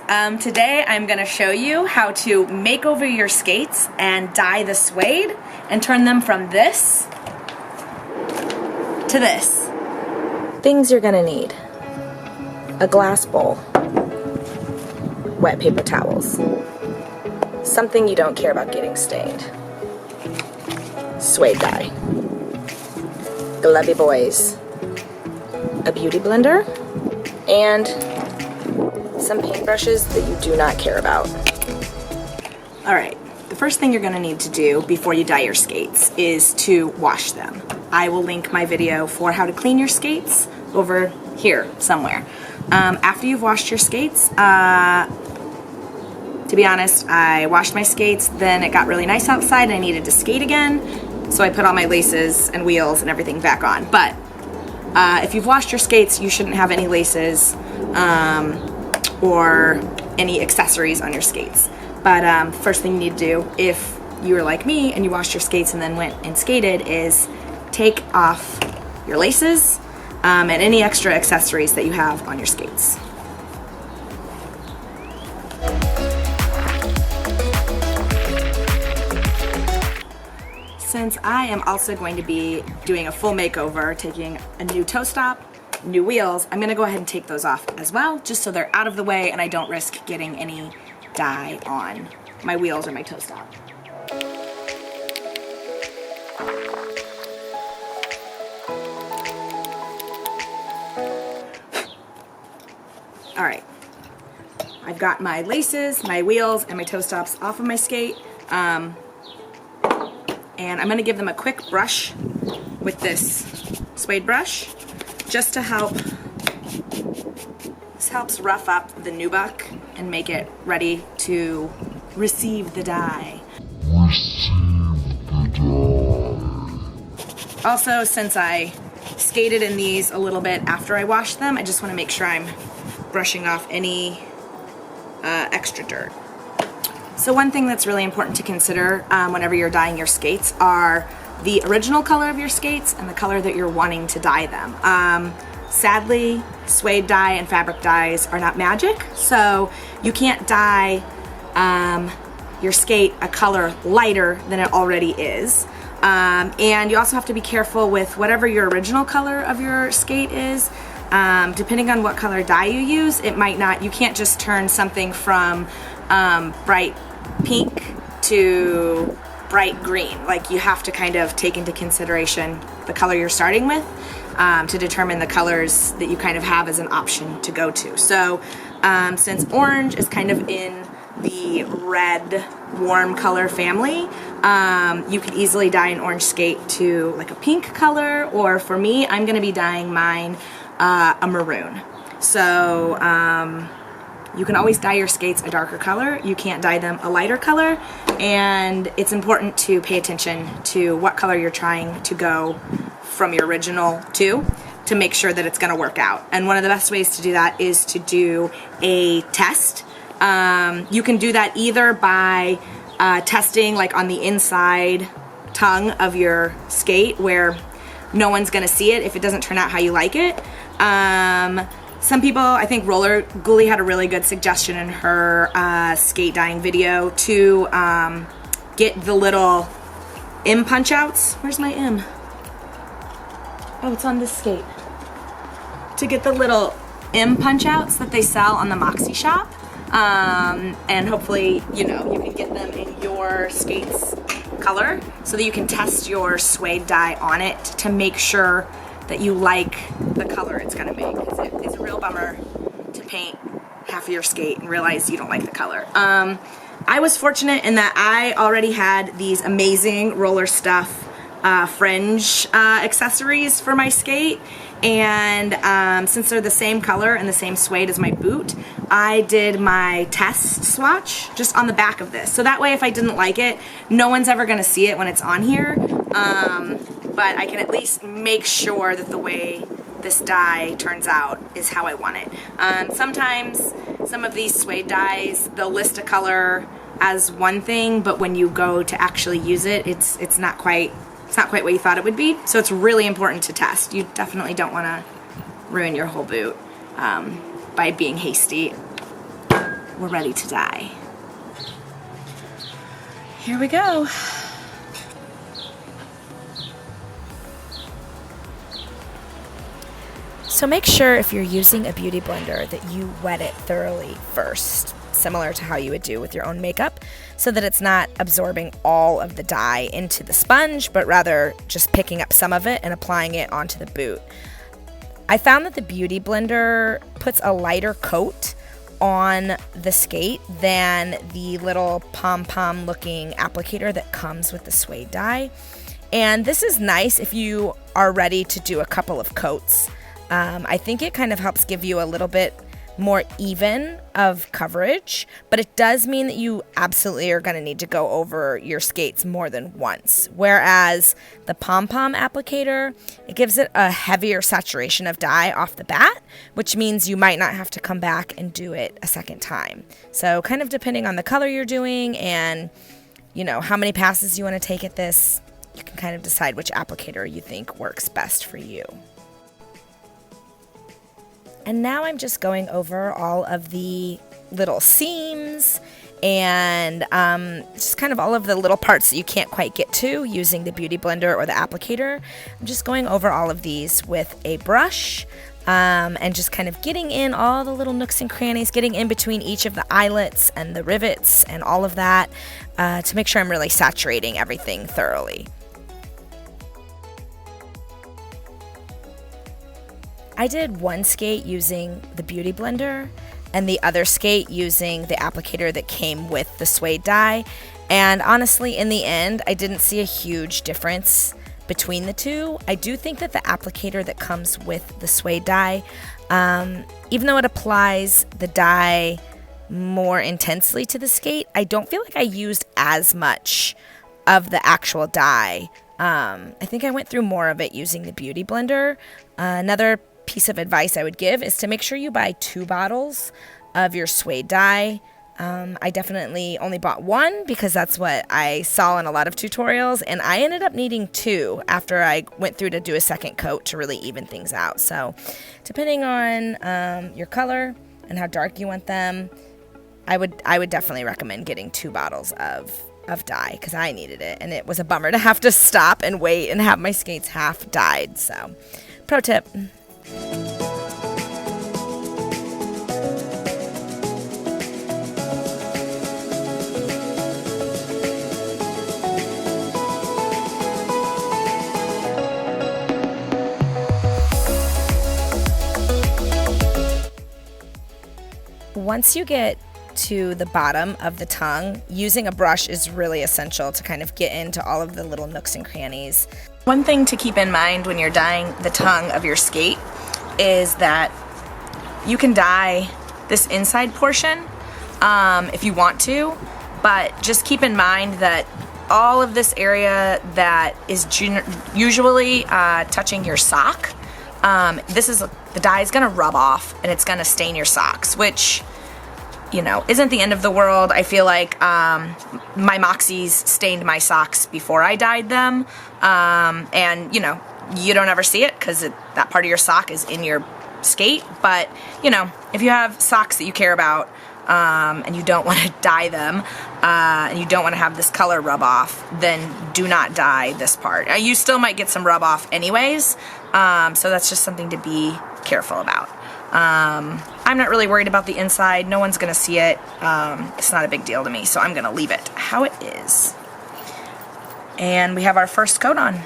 Today I'm going to show you how to make over your skates and dye the suede and turn them from this to this. Things you're going to need: a glass bowl, wet paper towels, something you don't care about getting stained, suede dye, Glubby Boys, a beauty blender, and some paintbrushes that you do not care about. Alright, the first thing you're going to need to do before you dye your skates is to wash them. I will link my video for how to clean your skates over here somewhere. After you've washed your skates, to be honest, I washed my skates, then it got really nice outside and I needed to skate again, so I put all my laces and wheels and everything back on. But if you've washed your skates, you shouldn't have any laces or any accessories on your skates. But first thing you need to do, if you were like me and you washed your skates and then went and skated, is take off your laces and any extra accessories that you have on your skates. Since I am also going to be doing a full makeover, taking a new toe stop, new wheels, I'm gonna go ahead and take those off as well, just so they're out of the way and I don't risk getting any dye on my wheels or my toe stop. Alright, I've got my laces, my wheels, and my toe stops off of my skate. And I'm going to give them a quick brush with this suede brush, just to help. This helps rough up the nubuck and make it ready to receive the dye. Also, since I skated in these a little bit after I washed them, I just want to make sure I'm brushing off any extra dirt. So one thing that's really important to consider whenever you're dyeing your skates are the original color of your skates and the color that you're wanting to dye them. Sadly, suede dye and fabric dyes are not magic, so you can't dye your skate a color lighter than it already is. And you also have to be careful with whatever your original color of your skate is. Depending on what color dye you use, it might not, you can't just turn something from bright pink to bright green. Like, you have to kind of take into consideration the color you're starting with to determine the colors that you kind of have as an option to go to. So since orange is kind of in the red warm color family, you could easily dye an orange skate to like a pink color, or for me, I'm going to be dyeing mine a maroon. So you can always dye your skates a darker color. You can't dye them a lighter color, and it's important to pay attention to what color you're trying to go from your original to make sure that it's going to work out. And one of the best ways to do that is to do a test. You can do that either by testing like on the inside tongue of your skate where no one's going to see it if it doesn't turn out how you like it. Some people, I think Roller Ghoulie had a really good suggestion in her skate dyeing video to get the little M punch outs. Where's my M? Oh, it's on this skate. To get the little M punch outs that they sell on the Moxi shop. And hopefully, you know, you can get them in your skate's color so that you can test your suede dye on it to make sure that you like the color it's gonna make. Because it's a real bummer to paint half of your skate and realize you don't like the color. I was fortunate in that I already had these amazing roller stuff fringe accessories for my skate, and since they're the same color and the same suede as my boot, I did my test swatch just on the back of this. So that way if I didn't like it, no one's ever gonna see it when it's on here. But I can at least make sure that the way this dye turns out is how I want it. Sometimes some of these suede dyes, they'll list a color as one thing, but when you go to actually use it, it's not quite what you thought it would be. So it's really important to test. You definitely don't want to ruin your whole boot by being hasty. we're ready to dye. Here we go. So make sure if you're using a beauty blender that you wet it thoroughly first, similar to how you would do with your own makeup, so that it's not absorbing all of the dye into the sponge, but rather just picking up some of it and applying it onto the boot. I found that the beauty blender puts a lighter coat on the skate than the little pom-pom looking applicator that comes with the suede dye. And this is nice if you are ready to do a couple of coats. I think it kind of helps give you a little bit more even of coverage, but it does mean that you absolutely are going to need to go over your skates more than once. Whereas the pom-pom applicator, it gives it a heavier saturation of dye off the bat, which means you might not have to come back and do it a second time. So kind of depending on the color you're doing and, you know, how many passes you want to take at this, you can kind of decide which applicator you think works best for you. And now I'm just going over all of the little seams and just kind of all of the little parts that you can't quite get to using the beauty blender or the applicator. I'm just going over all of these with a brush and just kind of getting in all the little nooks and crannies, getting in between each of the eyelets and the rivets and all of that to make sure I'm really saturating everything thoroughly. I did one skate using the beauty blender and the other skate using the applicator that came with the suede dye. And honestly, in the end, I didn't see a huge difference between the two. I do think that the applicator that comes with the suede dye, even though it applies the dye more intensely to the skate, I don't feel like I used as much of the actual dye. I think I went through more of it using the beauty blender. Another piece of advice I would give is to make sure you buy 2 bottles of your suede dye. I definitely only bought 1 because that's what I saw in a lot of tutorials, and I ended up needing 2 after I went through to do a second coat to really even things out. So depending on your color and how dark you want them, I would definitely recommend getting 2 bottles of dye because I needed it, and it was a bummer to have to stop and wait and have my skates half dyed. So pro tip. Once you get to the bottom of the tongue, using a brush is really essential to kind of get into all of the little nooks and crannies. One thing to keep in mind when you're dyeing the tongue of your skate is that you can dye this inside portion if you want to, but just keep in mind that all of this area that is usually touching your sock, the dye is going to rub off and it's going to stain your socks, which, you know, isn't the end of the world. I feel like my Moxis stained my socks before I dyed them, and you know, you don't ever see it because that part of your sock is in your skate. But you know, if you have socks that you care about and you don't want to dye them and you don't want to have this color rub off, then do not dye this part. You still might get some rub off anyways, so that's just something to be careful about. I'm not really worried about the inside. No one's gonna see it. It's not a big deal to me, so I'm gonna leave it how it is. And we have our first coat on.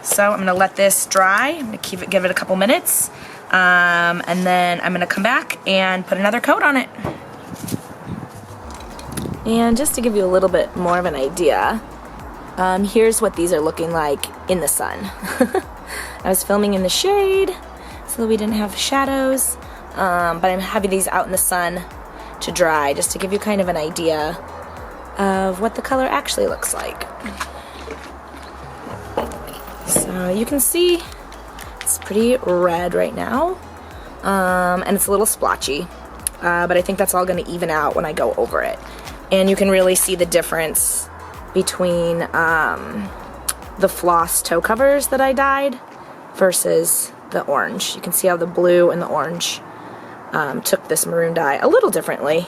So I'm gonna let this dry. I'm gonna give it a couple minutes, and then I'm gonna come back and put another coat on it. And just to give you a little bit more of an idea, here's what these are looking like in the sun. I was filming in the shade, so we didn't have shadows, but I'm having these out in the sun to dry just to give you kind of an idea of what the color actually looks like. So you can see it's pretty red right now, and it's a little splotchy, but I think that's all going to even out when I go over it. And you can really see the difference between the floss toe covers that I dyed versus the orange. You can see how the blue and the orange took this maroon dye a little differently.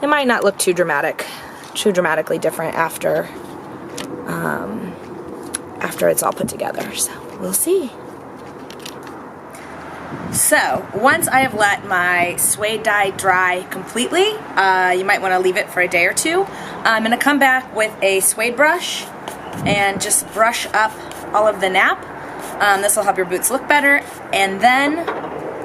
It might not look too dramatically different after it's all put together, so we'll see. So once I have let my suede dye dry completely, you might want to leave it for a day or two. I'm going to come back with a suede brush and just brush up all of the nap. This will help your boots look better. And then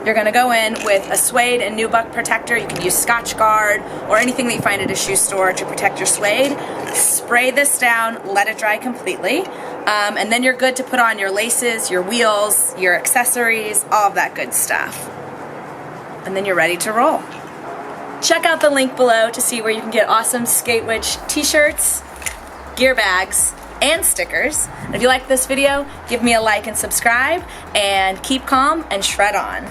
you're going to go in with a suede and nubuck protector. You can use Scotch Guard or anything that you find at a shoe store to protect your suede. Spray this down, let it dry completely. And then you're good to put on your laces, your wheels, your accessories, all of that good stuff. And then you're ready to roll. Check out the link below to see where you can get awesome Skate Witch t-shirts, gear bags, and stickers. And if you like this video, give me a like and subscribe, and keep calm and shred on.